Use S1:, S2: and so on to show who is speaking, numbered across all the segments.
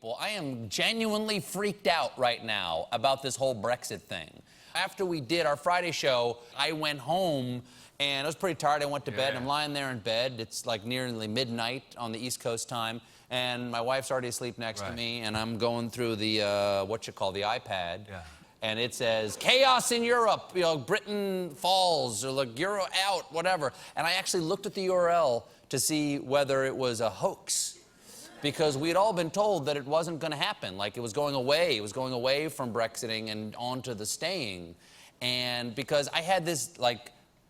S1: people. I am genuinely freaked out right now about this whole Brexit thing. After we did our Friday show, I went home and I was pretty tired. I went to bed and I'm lying there in bed. It's like nearly midnight on the East Coast time. And my wife's already asleep next to me, and I'm going through the, the iPad. And it says, chaos in Europe, you know, Britain falls, or like, Euro out, whatever. And I actually looked at the URL to see whether it was a hoax, because we had all been told that it wasn't going to happen. Like, it was going away from Brexiting and onto the staying. And because I had this, like,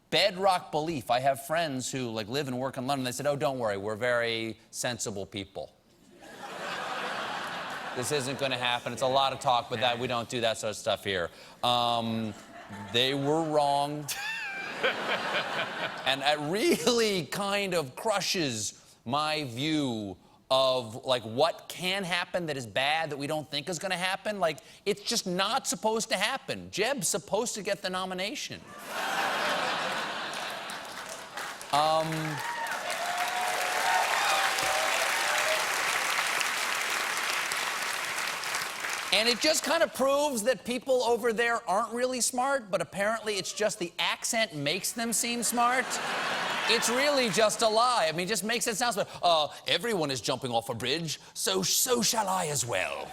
S1: bedrock belief. I have friends who, like, live and work in London. They said, oh, don't worry, we're very sensible people. This isn't going to happen. It's a lot of talk, but that we don't do that sort of stuff here. They were wrong. And it really kind of crushes my view of, like, what can happen that is bad that we don't think is going to happen. Like, it's just not supposed to happen. Jeb's supposed to get the nomination. And it just kind of proves that people over there aren't really smart, but apparently it's just the accent makes them seem smart. It's really just a lie. I mean, it just makes it sound smart. Everyone is jumping off a bridge, so shall I as well.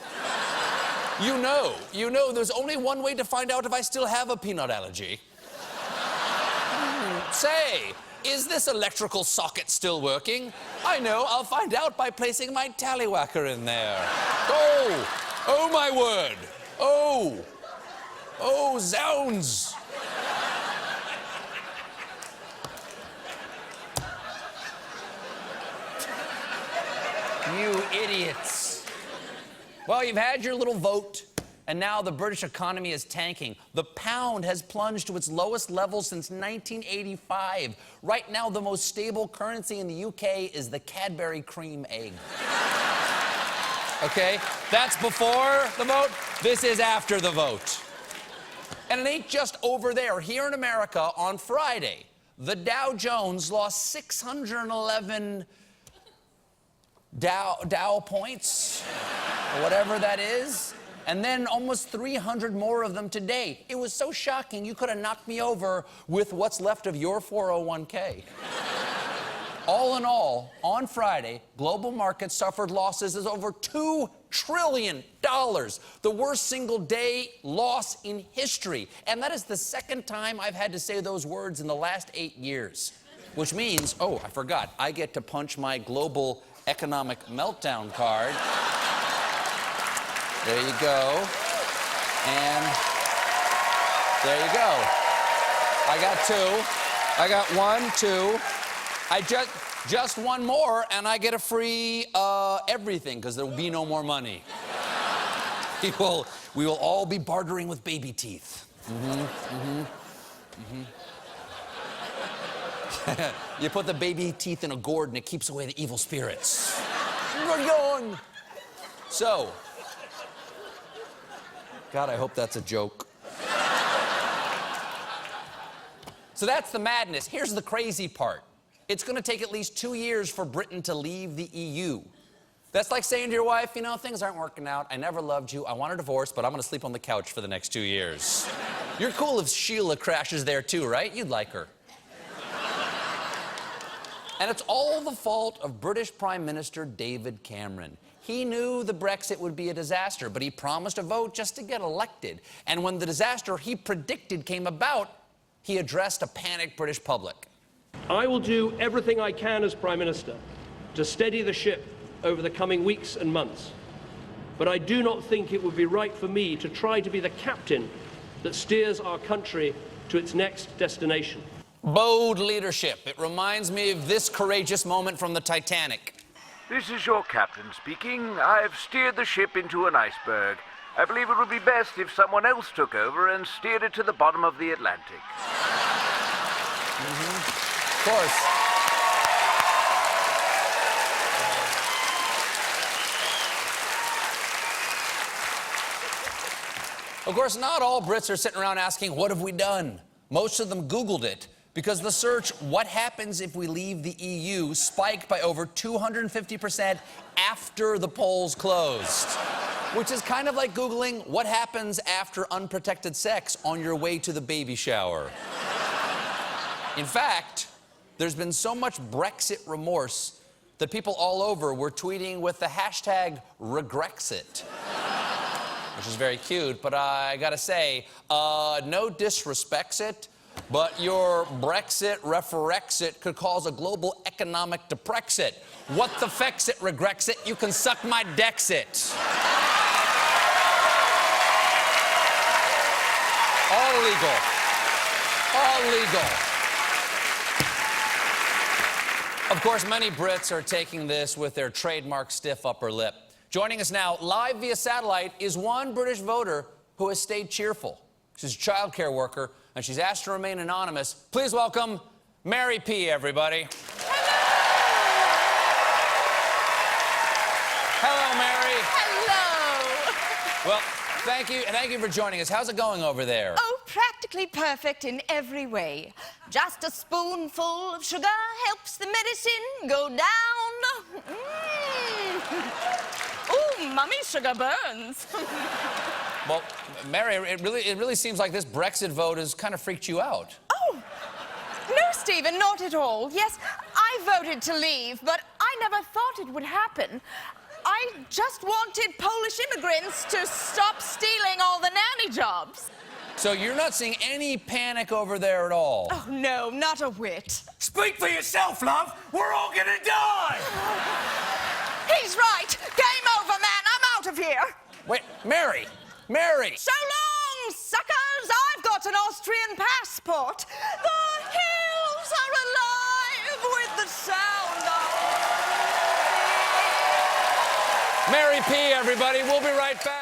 S1: You know, there's only one way to find out if I still have a peanut allergy. Say, is this electrical socket still working? I know, I'll find out by placing my tallywhacker in there. Oh, my word. Oh, zounds. You idiots. Well, you've had your little vote, and now the British economy is tanking. The pound has plunged to its lowest level since 1985. Right now, the most stable currency in the UK is the Cadbury cream egg. Okay? That's before the vote. This is after the vote. And it ain't just over there. Here in America, on Friday, the Dow Jones lost 611 Dow points, or whatever that is, and then almost 300 more of them today. It was so shocking, you could have knocked me over with what's left of your 401k. All in all, on Friday, global markets suffered losses of over $2 trillion, the worst single-day loss in history. And that is the second time I've had to say those words in the last 8 years. Which means, oh, I forgot, I get to punch my global economic meltdown card. There you go. And there you go. I got two. I got 1, 2. I just one more, and I get a free everything, because there will be no more money. We will all be bartering with baby teeth. You put the baby teeth in a gourd, and it keeps away the evil spirits. So, God, I hope that's a joke. So that's the madness. Here's the crazy part. It's going to take at least 2 years for Britain to leave the EU. That's like saying to your wife, you know, things aren't working out. I never loved you. I want a divorce, but I'm going to sleep on the couch for the next 2 years. You're cool if Sheila crashes there too, right? You'd like her. And it's all the fault of British Prime Minister David Cameron. He knew the Brexit would be a disaster, but he promised a vote just to get elected. And when the disaster he predicted came about, he addressed a panicked British public.
S2: I will do everything I can as Prime Minister to steady the ship over the coming weeks and months. But I do not think it would be right for me to try to be the captain that steers our country to its next destination.
S1: Bold leadership. It reminds me of this courageous moment from the Titanic.
S3: This is your captain speaking. I've steered the ship into an iceberg. I believe it would be best if someone else took over and steered it to the bottom of the Atlantic.
S1: Of course. Of course, not all Brits are sitting around asking, what have we done? Most of them Googled it. because the search, what happens if we leave the EU, spiked by over 250% after the polls closed. Which is kind of like Googling what happens after unprotected sex on your way to the baby shower. In fact, there's been so much Brexit remorse that people all over were tweeting with the hashtag #Regrexit. Which is very cute, but I gotta say, no disrespects it, but your Brexit referexit could cause a global economic deprexit. What the fexit regrexit, you can suck my dexit. All legal. All legal. Of course, many Brits are taking this with their trademark stiff upper lip. Joining us now, live via satellite, is one British voter who has stayed cheerful. She's a childcare worker, and she's asked to remain anonymous. Please welcome Mary P., everybody. Hello, Mary.
S4: Hello.
S1: Well, thank you for joining us. How's it going over there?
S4: Oh, practically perfect in every way. Just a spoonful of sugar helps the medicine go down. Ooh, mummy's sugar burns.
S1: Well, Mary, it really seems like this Brexit vote has kind of freaked you out.
S4: Oh, no, Stephen, not at all. Yes, I voted to leave, but I never thought it would happen. I just wanted Polish immigrants to stop stealing all the nanny jobs.
S1: So you're not seeing any panic over there at all?
S4: Oh, no, not a whit.
S5: Speak for yourself, love. We're all gonna die.
S4: He's right. Game over, man. I'm out of here.
S1: Wait, Mary! Mary!
S4: So long, suckers! I've got an Austrian passport. The hills are alive with the sound of...
S1: Mary P., everybody. We'll be right back.